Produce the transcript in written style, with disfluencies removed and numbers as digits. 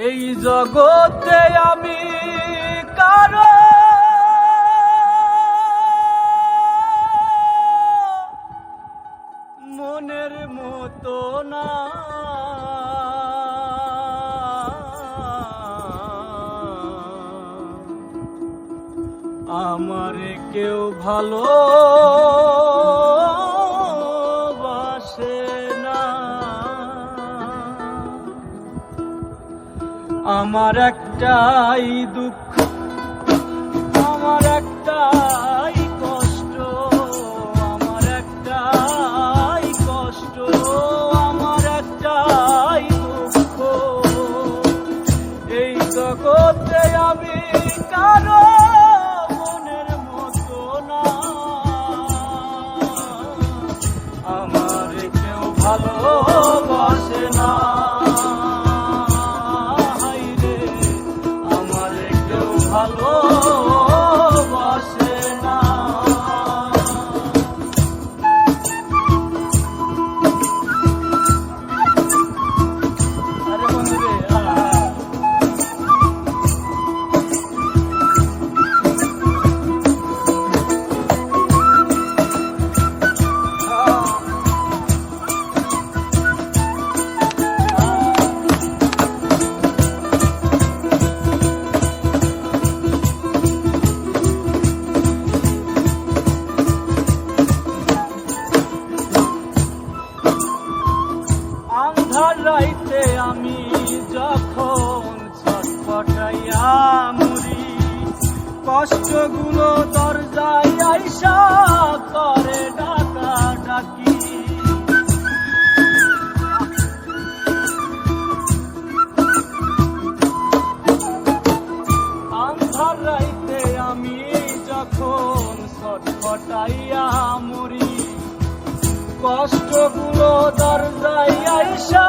এই জগতে আমি কারো মনের মতো না, আমারে কেউ ভালো বাসে না। আমার একটাই দুঃখ, আমার একটাই কষ্ট, আমার একটাই কষ্ট, আমার একটাই দুঃখ। এই জগতে আমি কারো মনের মতো না, আমার কেউ ভালোবাসে না। ভালোবাসে না। আরে বন্ধুরে রাইতে আমি যখন ছটফটাইয়া মরি, কষ্টগুলো দরজায় আইসা করে ডাকা ডাকি। আন্ধার রাইতে আমি যখন ছটফটাইয়া মরি, কষ্টগুলো দরজায় আইসা